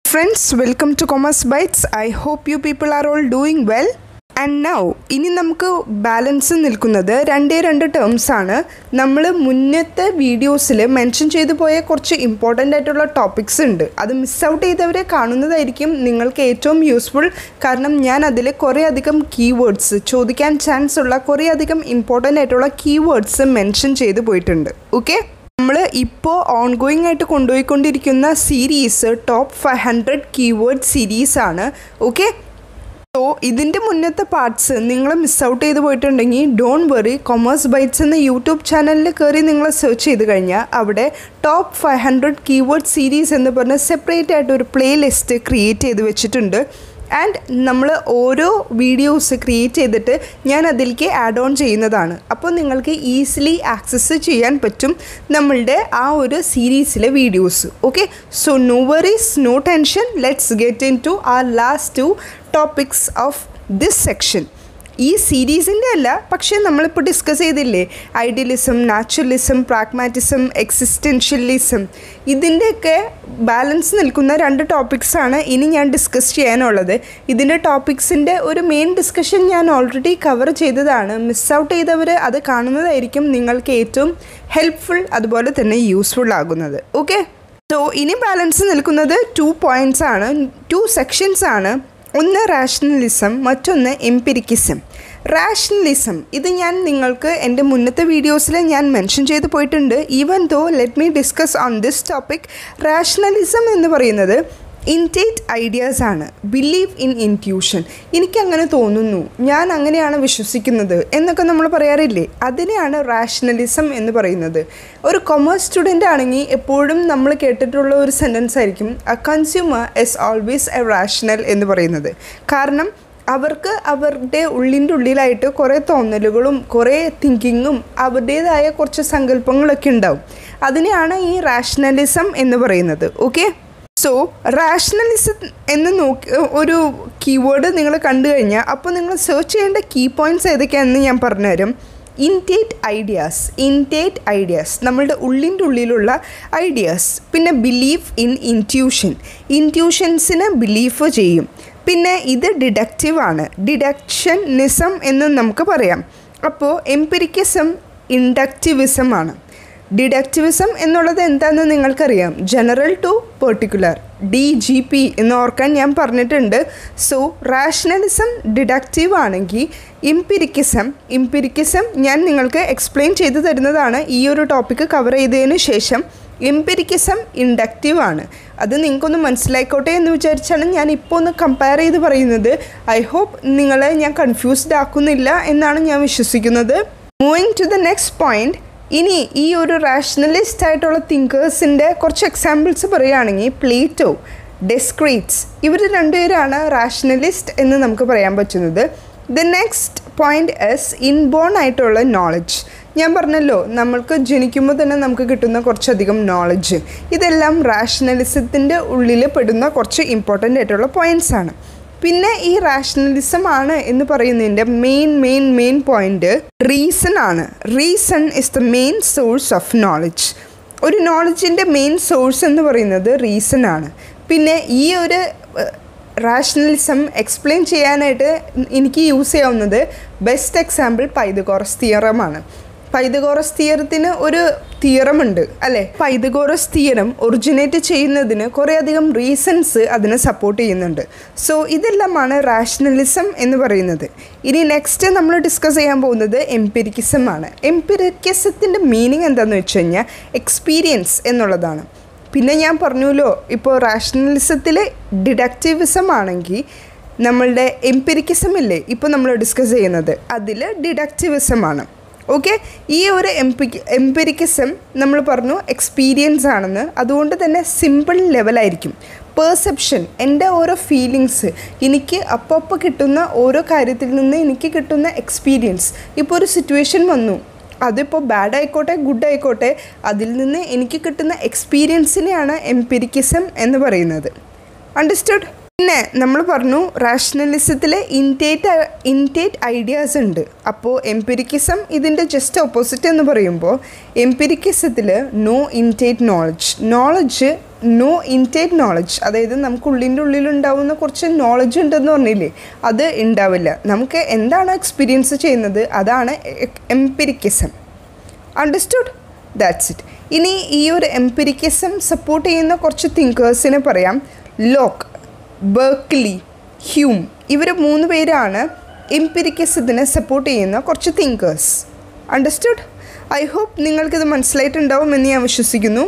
Friends, welcome to Commerce Bites. I hope you people are all doing well. And now, ഇനി നമുക്ക് balance നിൽക്കുന്നത് രണ്ട് terms ആണ്. നമ്മൾ മുന്നത്തെ വീഡിയോസിൽ മെൻഷൻ ചെയ്തു പോയ കുറച്ച് ഇമ്പോർട്ടൻ്റ് ആയിട്ടുള്ള ടോപ്പിക്സ് ഉണ്ട്. അത് മിസ് ഔട്ട് ചെയ്തവരെ കാണുന്നതായിരിക്കും നിങ്ങൾക്ക് ഏറ്റവും യൂസ്ഫുൾ. കാരണം ഞാൻ അതിൽ കുറേ അധികം കീവേഡ്സ് ചോദിക്കാൻ ചാൻസ് ഉള്ള കുറേ അധികം ഇമ്പോർട്ടൻ്റ് ആയിട്ടുള്ള കീവേഡ്സ് മെൻഷൻ ചെയ്തു പോയിട്ടുണ്ട്. ഓക്കെ, നമ്മൾ ഇപ്പോൾ ഓൺഗോയിങ് ആയിട്ട് കൊണ്ടുപോയിക്കൊണ്ടിരിക്കുന്ന സീരീസ് ടോപ്പ് 500 കീവേഡ് സീരീസാണ്. ഓക്കെ, സോ ഇതിൻ്റെ മുന്നത്തെ പാർട്സ് നിങ്ങൾ മിസ് ഔട്ട് ചെയ്ത് പോയിട്ടുണ്ടെങ്കിൽ ഡോണ്ട് വറി, കൊമേഴ്സ് ബൈറ്റ്സ് എന്ന യൂട്യൂബ് ചാനലിൽ കയറി നിങ്ങൾ സെർച്ച് ചെയ്ത് കഴിഞ്ഞാൽ അവിടെ ടോപ്പ് 500 കീവേഡ് സീരീസ് എന്ന് പറഞ്ഞ് സെപ്പറേറ്റ് ആയിട്ട് ഒരു പ്ലേ ലിസ്റ്റ് ക്രിയേറ്റ് ചെയ്ത് വെച്ചിട്ടുണ്ട്. ആൻഡ് നമ്മൾ ഓരോ വീഡിയോസ് ക്രിയേറ്റ് ചെയ്തിട്ട് ഞാൻ അതിലേക്ക് ആഡ് ഓൺ ചെയ്യുന്നതാണ്. അപ്പോൾ നിങ്ങൾക്ക് ഈസിലി ആക്സസ് ചെയ്യാൻ പറ്റും നമ്മളുടെ ആ ഒരു സീരീസിലെ videos. Okay, so no worries, no tension. Let's get into our last 2 topics of this section. ഈ സീരീസിൻ്റെ അല്ല, പക്ഷേ നമ്മളിപ്പോൾ ഡിസ്കസ് ചെയ്തില്ലേ, ഐഡിയലിസം, നാച്ചുറലിസം, പ്രാഗ്മാറ്റിസം, എക്സിസ്റ്റൻഷ്യലിസം, ഇതിൻ്റെയൊക്കെ ബാലൻസ് നിൽക്കുന്ന 2 ടോപ്പിക്സാണ് ഇനി ഞാൻ ഡിസ്കസ് ചെയ്യാനുള്ളത്. ഇതിൻ്റെ ടോപ്പിക്സിൻ്റെ ഒരു മെയിൻ ഡിസ്കഷൻ ഞാൻ ഓൾറെഡി കവർ ചെയ്തതാണ്. മിസ് ഔട്ട് ചെയ്തവർ അത് കാണുന്നതായിരിക്കും നിങ്ങൾക്ക് ഏറ്റവും ഹെൽപ്ഫുൾ, അതുപോലെ തന്നെ യൂസ്ഫുൾ ആകുന്നത്. ഓക്കെ, സോ ഇനി ബാലൻസ് നിൽക്കുന്നത് 2 പോയിൻറ്റ്സ് ആണ്, 2 സെക്ഷൻസ് ആണ്. ഒന്ന് റാഷണലിസം, മറ്റൊന്ന് എംപിരിക്കിസം. റാഷണലിസം ഇത് ഞാൻ നിങ്ങൾക്ക് എൻ്റെ മുന്നത്തെ വീഡിയോസിൽ ഞാൻ മെൻഷൻ ചെയ്ത് പോയിട്ടുണ്ട്. Even though let me discuss on this topic. Rationalism എന്ന് പറയുന്നത് ഇൻറ്റേറ്റ് ഐഡിയാസ് ആണ്, ബിലീവ് ഇൻ ഇൻറ്റ്യൂഷൻ. എനിക്കങ്ങനെ തോന്നുന്നു, ഞാൻ അങ്ങനെയാണ് വിശ്വസിക്കുന്നത് എന്നൊക്കെ നമ്മൾ പറയാറില്ലേ, അതിനെയാണ് റാഷണലിസം എന്ന് പറയുന്നത്. ഒരു കൊമേഴ്സ് സ്റ്റുഡൻ്റ് ആണെങ്കിൽ എപ്പോഴും നമ്മൾ കേട്ടിട്ടുള്ള ഒരു സെൻറ്റൻസ് ആയിരിക്കും A consumer is always A rational എന്ന് പറയുന്നത്. കാരണം അവർക്ക് അവരുടെ ഉള്ളിലായിട്ട് കുറേ തോന്നലുകളും കുറേ തിങ്കിങ്ങും അവരുടേതായ കുറച്ച് സങ്കല്പങ്ങളൊക്കെ ഉണ്ടാവും. അതിനെയാണ് ഈ റാഷണലിസം എന്ന് പറയുന്നത്. ഓക്കെ, സോ റാഷണലിസം എന്ന് ഒരു കീവേഡ് നിങ്ങൾ കണ്ടു കഴിഞ്ഞാൽ അപ്പോൾ നിങ്ങൾ സെർച്ച് ചെയ്യേണ്ട കീ പോയിൻറ്റ്സ് ഏതൊക്കെയാണെന്ന് ഞാൻ പറഞ്ഞുതരും. ഇൻറ്റേറ്റ് ഐഡിയാസ്, നമ്മളുടെ ഉള്ളിലുള്ള ഐഡിയാസ്. പിന്നെ ബിലീവ് ഇൻ ഇൻറ്റ്യൂഷൻസിന് ബിലീഫ് ചെയ്യും. പിന്നെ ഇത് ഡിഡക്റ്റീവ് ആണ്, ഡിഡക്ഷനിസം എന്ന് നമുക്ക് പറയാം. അപ്പോൾ എംപിരിക്കിസം ഇൻഡക്റ്റിവിസം ആണ്. ഡിഡക്റ്റിവിസം എന്നുള്ളത് എന്താണെന്ന് നിങ്ങൾക്കറിയാം, ജനറൽ ടു പെർട്ടിക്കുലർ, DGP എന്ന് ഓർക്കാൻ ഞാൻ പറഞ്ഞിട്ടുണ്ട്. സോ റാഷണലിസം ഡിഡക്റ്റീവ് ആണെങ്കിൽ ഇംപിരിക്കിസം ഞാൻ നിങ്ങൾക്ക് എക്സ്പ്ലെയിൻ ചെയ്തു തരുന്നതാണ്. ഈ ഒരു ടോപ്പിക്ക് കവർ ചെയ്തതിന് ശേഷം എംപിരിക്കിസം ഇൻഡക്റ്റീവ് ആണ്. അത് നിങ്ങൾക്കൊന്ന് മനസ്സിലായിക്കോട്ടെ എന്ന് വിചാരിച്ചാണ് ഞാൻ ഇപ്പോൾ ഒന്ന് കമ്പയർ ചെയ്ത് പറയുന്നത്. ഐ ഹോപ്പ് നിങ്ങളെ ഞാൻ കൺഫ്യൂസ്ഡ് ആക്കുന്നില്ല എന്നാണ് ഞാൻ വിശ്വസിക്കുന്നത്. Moving to the next point. ഇനി ഈ ഒരു റാഷണലിസ്റ്റ് ആയിട്ടുള്ള തിങ്കേഴ്സിൻ്റെ കുറച്ച് എക്സാമ്പിൾസ് പറയുകയാണെങ്കിൽ പ്ലേറ്റോ, ഡെസ്ക്രീറ്റ്സ്, ഇവർ 2 പേരാണ് റാഷണലിസ്റ്റ് എന്ന് നമുക്ക് പറയാൻ പറ്റുന്നത്. The next point is inborn ആയിട്ടുള്ള നോളജ്. ഞാൻ പറഞ്ഞല്ലോ, നമ്മൾക്ക് ജനിക്കുമ്പോൾ തന്നെ നമുക്ക് കിട്ടുന്ന കുറച്ചധികം നോളജ്. ഇതെല്ലാം റാഷണലിസത്തിൻ്റെ ഉള്ളിൽ പെടുന്ന കുറച്ച് ഇമ്പോർട്ടൻ്റ് ആയിട്ടുള്ള പോയിൻറ്റ്സ് ആണ്. പിന്നെ ഈ റാഷണലിസം ആണ് എന്ന് പറയുന്നതിൻ്റെ മെയിൻ പോയിന്റ് റീസൺ ആണ്. Reason is the main source of knowledge. ഒരു നോളജിൻ്റെ മെയിൻ സോഴ്സ് എന്ന് പറയുന്നത് റീസൺ ആണ്. പിന്നെ ഈ ഒരു റാഷണലിസം എക്സ്പ്ലെയിൻ ചെയ്യാനായിട്ട് എനിക്ക് യൂസ് ചെയ്യാവുന്നത് ബെസ്റ്റ് എക്സാമ്പിൾ പൈതഗോറസ് തിയറമാണ്. പൈതഗോറസ് തിയറത്തിന് ഒരു തിയറം ഉണ്ട് അല്ലേ. പൈതഗോറസ് തിയറം ഒറിജിനേറ്റ് ചെയ്യുന്നതിന് കുറേ അധികം റീസൺസ് അതിനെ സപ്പോർട്ട് ചെയ്യുന്നുണ്ട്. സോ ഇതെല്ലാമാണ് റാഷണലിസം എന്ന് പറയുന്നത്. ഇനി നെക്സ്റ്റ് നമ്മൾ ഡിസ്കസ് ചെയ്യാൻ പോകുന്നത് എംപിരിക്കിസം ആണ്. എംപിരിക്കിസത്തിൻ്റെ മീനിങ് എന്താണെന്ന് വെച്ച് കഴിഞ്ഞാൽ എക്സ്പീരിയൻസ് എന്നുള്ളതാണ്. പിന്നെ ഞാൻ പറഞ്ഞല്ലോ, ഇപ്പോൾ റാഷണലിസത്തിൽ ഡിഡക്റ്റീവിസം ആണെങ്കിൽ നമ്മളുടെ എംപിരിക്കിസം ഇല്ലേ ഇപ്പോൾ നമ്മൾ ഡിസ്കസ് ചെയ്യുന്നത്, അതിൽ ഡിഡക്റ്റീവിസം ആണ്. ഓക്കെ, ഈ ഒരു എംപിരിക്കിസം നമ്മൾ പറഞ്ഞു എക്സ്പീരിയൻസ് ആണെന്ന്. അതുകൊണ്ട് തന്നെ സിമ്പിൾ ലെവലായിരിക്കും. പെർസെപ്ഷൻ, എൻ്റെ ഓരോ ഫീലിങ്സ്, എനിക്ക് അപ്പോൾ കിട്ടുന്ന ഓരോ കാര്യത്തിൽ നിന്ന് എനിക്ക് കിട്ടുന്ന എക്സ്പീരിയൻസ്. ഇപ്പോൾ ഒരു സിറ്റുവേഷൻ വന്നു, അതിപ്പോൾ ബാഡ് ആയിക്കോട്ടെ ഗുഡ് ആയിക്കോട്ടെ, അതിൽ നിന്ന് എനിക്ക് കിട്ടുന്ന എക്സ്പീരിയൻസിനെയാണ് എംപിരിക്കിസം എന്ന് പറയുന്നത്. അണ്ടർസ്റ്റുഡ്? പിന്നെ നമ്മൾ പറഞ്ഞു റാഷണലിസത്തിൽ ഇൻറ്റേറ്റ് ഐഡിയാസ് ഉണ്ട്. അപ്പോൾ എംപിരിക്കിസം ഇതിൻ്റെ ജസ്റ്റ് ഓപ്പോസിറ്റ് എന്ന് പറയുമ്പോൾ എംപിരിക്കിസത്തിൽ നോ ഇൻറ്റേറ്റ് നോളജ്, അതായത് നമുക്ക് ഉള്ളിലുണ്ടാവുന്ന കുറച്ച് നോളജ് ഉണ്ടെന്ന് പറഞ്ഞില്ലേ, അത് ഉണ്ടാവില്ല. നമുക്ക് എന്താണോ എക്സ്പീരിയൻസ് ചെയ്യുന്നത് അതാണ് എംപിരിക്കിസം. അണ്ടർസ്റ്റുഡ്? That's it. ഇനി ഈ ഒരു എംപിരിക്കിസം സപ്പോർട്ട് ചെയ്യുന്ന കുറച്ച് തിങ്കേഴ്സിനെ പറയാം. ലോക്ക്, ബെർക്ക്ലി, ഹ്യൂം, ഇവർ 3 പേരാണ് എംപിരിക്കിസത്തിനെ സപ്പോർട്ട് ചെയ്യുന്ന കുറച്ച് തിങ്കേഴ്സ്. അണ്ടർസ്റ്റുഡ്? ഐ ഹോപ്പ് നിങ്ങൾക്കിത് മനസ്സിലായിട്ടുണ്ടാവുമെന്ന് ഞാൻ വിശ്വസിക്കുന്നു.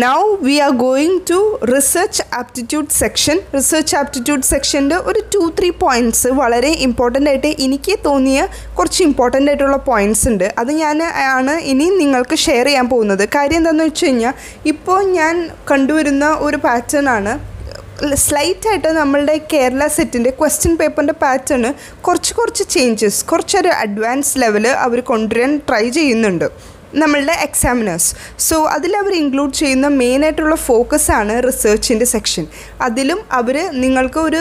Now we are going to research aptitude section. Research aptitude സെക്ഷൻ്റെ ഒരു 2-3 പോയിൻറ്റ്സ് വളരെ ഇമ്പോർട്ടൻ്റ് ആയിട്ട് എനിക്ക് തോന്നിയ കുറച്ച് ഇമ്പോർട്ടൻ്റ് ആയിട്ടുള്ള പോയിൻറ്റ്സ് ഉണ്ട്. അത് ആണ് ഇനി നിങ്ങൾക്ക് ഷെയർ ചെയ്യാൻ പോകുന്നത്. കാര്യം എന്താണെന്ന് വെച്ച് കഴിഞ്ഞാൽ ഇപ്പോൾ ഞാൻ കണ്ടുവരുന്ന ഒരു പാറ്റേൺ ആണ്, സ്ലൈറ്റായിട്ട് നമ്മളുടെ കേരള സെറ്റിൻ്റെ ക്വസ്റ്റ്യൻ പേപ്പറിൻ്റെ പാറ്റേൺ കുറച്ച് ചേഞ്ചസ്, കുറച്ചൊരു അഡ്വാൻസ് ലെവൽ അവർ കൊണ്ടുവരാൻ ട്രൈ ചെയ്യുന്നുണ്ട് നമ്മളുടെ എക്സാമിനേഴ്സ്. സോ അതിലവർ ഇൻക്ലൂഡ് ചെയ്യുന്ന മെയിനായിട്ടുള്ള ഫോക്കസാണ് റിസർച്ചിൻ്റെ സെക്ഷൻ. അതിലും അവർ നിങ്ങൾക്ക് ഒരു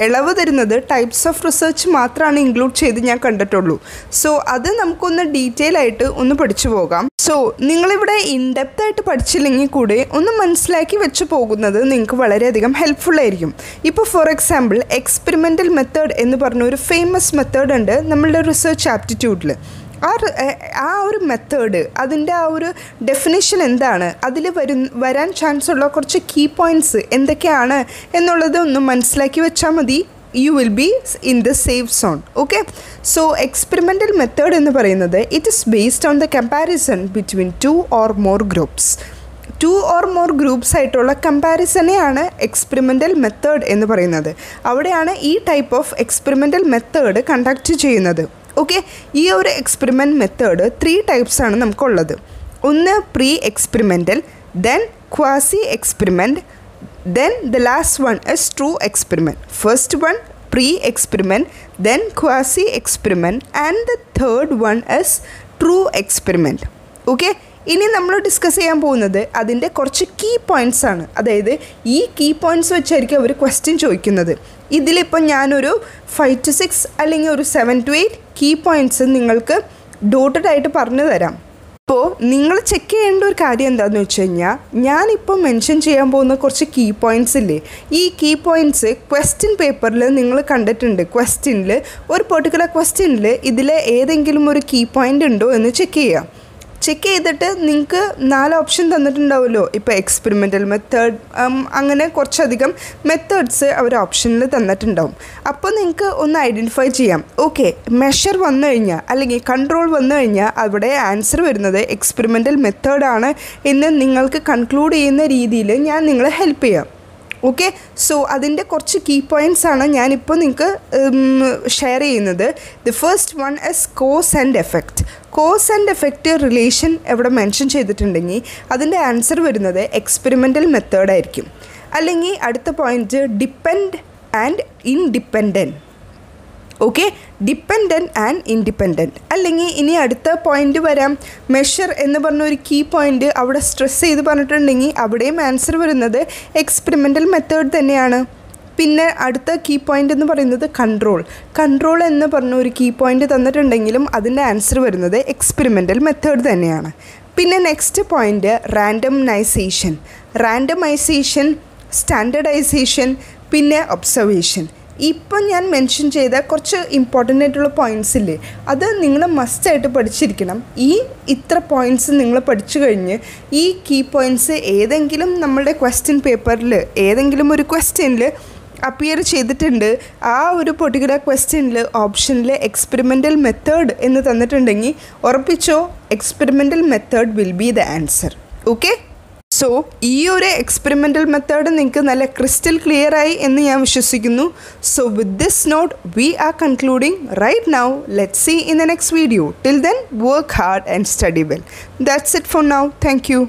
ഇളവ് തരുന്നത് ടൈപ്സ് ഓഫ് റിസർച്ച് മാത്രമാണ് ഇൻക്ലൂഡ് ചെയ്ത് ഞാൻ കണ്ടിട്ടുള്ളൂ. സോ അത് നമുക്കൊന്ന് ഡീറ്റെയിൽ ആയിട്ട് ഒന്ന് പഠിച്ചു പോകാം. സോ നിങ്ങളിവിടെ ഇൻഡെപ്തായിട്ട് പഠിച്ചില്ലെങ്കിൽ കൂടെ ഒന്ന് മനസ്സിലാക്കി വെച്ച് പോകുന്നത് നിങ്ങൾക്ക് വളരെയധികം ഹെൽപ്ഫുള്ളായിരിക്കും. ഇപ്പോൾ ഫോർ എക്സാമ്പിൾ എക്സ്പെരിമെൻ്റൽ മെത്തേഡ് എന്ന് പറഞ്ഞ ഒരു ഫേമസ് മെത്തേഡ് ഉണ്ട് നമ്മളുടെ റിസർച്ച് ആപ്റ്റിറ്റ്യൂഡിൽ. ആ ഒരു മെത്തേഡ്, അതിൻ്റെ ആ ഒരു ഡെഫിനിഷൻ എന്താണ്, അതിൽ വരാൻ ചാൻസ് ഉള്ള കുറച്ച് കീ പോയിൻറ്റ്സ് എന്തൊക്കെയാണ് എന്നുള്ളത് ഒന്ന് മനസ്സിലാക്കി വെച്ചാൽ മതി. you will be in the safe zone. Okay, so experimental method എന്ന് പറയുന്നത് it is based on the comparison between 2 or more groups. 2 or more groups ആയിട്ടുള്ള കമ്പാരിസനെയാണ് എക്സ്പെരിമെൻ്റൽ മെത്തേഡ് എന്ന് പറയുന്നത്. അവിടെയാണ് ഈ type of experimental method conduct ചെയ്യുന്നത്. Okay, ഈ ഒരു എക്സ്പെരിമെൻറ്റ് മെത്തേഡ് 3 ടൈപ്സ് ആണ് നമുക്കുള്ളത്. ഒന്ന് pre experimental, then quasi experiment, then the last one is true experiment. First one pre-experiment, then quasi-experiment, and the third one is true experiment. Okay, ഇനി നമ്മൾ discuss ചെയ്യാൻ പോകുന്നത് അതിൻ്റെ കുറച്ച് കീ പോയിൻറ്റ്സ് ആണ്. അതായത് ഈ കീ പോയിൻറ്റ്സ് വെച്ചായിരിക്കും അവർ ക്വസ്റ്റ്യൻ ചോദിക്കുന്നത്. ഇതിലിപ്പോൾ ഞാനൊരു 5 to 6 അല്ലെങ്കിൽ ഒരു 7 to 8 കീ പോയിൻറ്റ്സ് നിങ്ങൾക്ക് ഡോട്ടഡ് ആയിട്ട് പറഞ്ഞു തരാം. അപ്പോൾ നിങ്ങൾ ചെക്ക് ചെയ്യേണ്ട ഒരു കാര്യം എന്താണെന്ന് വെച്ച് കഴിഞ്ഞാൽ, ഞാനിപ്പോൾ മെൻഷൻ ചെയ്യാൻ പോകുന്ന കുറച്ച് കീ പോയിൻറ്റ്സ് ഇല്ലേ, ഈ കീ പോയിൻറ്റ്സ് ക്വസ്റ്റ്യൻ പേപ്പറിൽ നിങ്ങൾ കണ്ടിട്ടുണ്ട്. ക്വസ്റ്റ്യനിൽ ഒരു പെർട്ടിക്കുലർ ക്വസ്റ്റ്യനിൽ ഇതിലെ ഏതെങ്കിലും ഒരു കീ പോയിൻ്റ് ഉണ്ടോ എന്ന് ചെക്ക് ചെയ്യാം. ചെക്ക് ചെയ്തിട്ട് നിങ്ങൾക്ക് 4 ഓപ്ഷൻ തന്നിട്ടുണ്ടാവുമല്ലോ. ഇപ്പോൾ എക്സ്പെരിമെൻ്റൽ മെത്തേഡ്, അങ്ങനെ കുറച്ചധികം മെത്തേഡ്സ് അവർ ഓപ്ഷനിൽ തന്നിട്ടുണ്ടാവും. അപ്പോൾ നിങ്ങൾക്ക് ഒന്ന് ഐഡൻറ്റിഫൈ ചെയ്യാം. ഓക്കെ, മെഷർ വന്നു കഴിഞ്ഞാൽ അല്ലെങ്കിൽ കൺട്രോൾ വന്നു കഴിഞ്ഞാൽ അവിടെ ആൻസർ വരുന്നത് എക്സ്പെരിമെൻ്റൽ മെത്തേഡാണ് എന്ന് നിങ്ങൾക്ക് കൺക്ലൂഡ് ചെയ്യുന്ന രീതിയിൽ ഞാൻ നിങ്ങളെ ഹെൽപ്പ് ചെയ്യാം. ഓക്കെ, സോ അതിൻ്റെ കുറച്ച് കീ പോയിൻറ്റ്സ് ആണ് ഞാനിപ്പോൾ നിങ്ങൾക്ക് ഷെയർ ചെയ്യുന്നത്. The first one is cause and effect. Cause and effect relation എവിടെ മെൻഷൻ ചെയ്തിട്ടുണ്ടെങ്കിൽ അതിൻ്റെ ആൻസർ വരുന്നത് എക്സ്പെരിമെൻ്റൽ മെത്തേഡായിരിക്കും. അല്ലെങ്കിൽ അടുത്ത point depend and independent. Okay, dependent and independent. അല്ലെങ്കിൽ ഇനി അടുത്ത പോയിൻ്റ് വരാം, മെഷർ എന്ന് പറഞ്ഞ ഒരു കീ പോയിൻ്റ് അവിടെ സ്ട്രെസ് ചെയ്ത് പറഞ്ഞിട്ടുണ്ടെങ്കിൽ അവിടെയും ആൻസർ വരുന്നത് എക്സ്പെരിമെൻ്റൽ മെത്തേഡ് തന്നെയാണ്. പിന്നെ അടുത്ത കീ പോയിൻ്റ് എന്ന് പറയുന്നത് കൺട്രോൾ എന്ന് പറഞ്ഞ ഒരു കീ പോയിൻ്റ് തന്നിട്ടുണ്ടെങ്കിലും അതിൻ്റെ ആൻസർ വരുന്നത് എക്സ്പെരിമെൻ്റൽ മെത്തേഡ് തന്നെയാണ്. പിന്നെ നെക്സ്റ്റ് പോയിൻ്റ് റാൻഡമൈസേഷൻ, സ്റ്റാൻഡേർഡൈസേഷൻ, പിന്നെ ഒബ്സർവേഷൻ. ഇപ്പം ഞാൻ മെൻഷൻ ചെയ്ത കുറച്ച് ഇമ്പോർട്ടൻ്റ് ആയിട്ടുള്ള പോയിൻറ്റ്സ് ഇല്ലേ, അത് നിങ്ങൾ മസ്റ്റായിട്ട് പഠിച്ചിരിക്കണം. ഇത്ര പോയിൻറ്റ്സ് നിങ്ങൾ പഠിച്ചു കഴിഞ്ഞ് ഈ കീ പോയിൻറ്റ്സ് ഏതെങ്കിലും നമ്മളുടെ ക്വസ്റ്റ്യൻ പേപ്പറിൽ ഏതെങ്കിലും ഒരു ക്വസ്റ്റ്യനിൽ അപ്പിയർ ചെയ്തിട്ടുണ്ട്, ആ ഒരു പെർട്ടിക്കുലർ ക്വസ്റ്റ്യനിൽ ഓപ്ഷനിൽ എക്സ്പെരിമെൻ്റൽ മെത്തേഡ് എന്ന് തന്നിട്ടുണ്ടെങ്കിൽ ഉറപ്പിച്ചോ experimental method will be the answer. Okay, so ഈ ഒരു എക്സ്പെരിമെൻ്റൽ മെത്തേഡ് നിങ്ങൾക്ക് നല്ല ക്രിസ്റ്റൽ ക്ലിയർ ആയി എന്ന് ഞാൻ വിശ്വസിക്കുന്നു. So with this note we are concluding right now. Let's see in the next video. Till then work hard and study well. That's it for now. Thank U.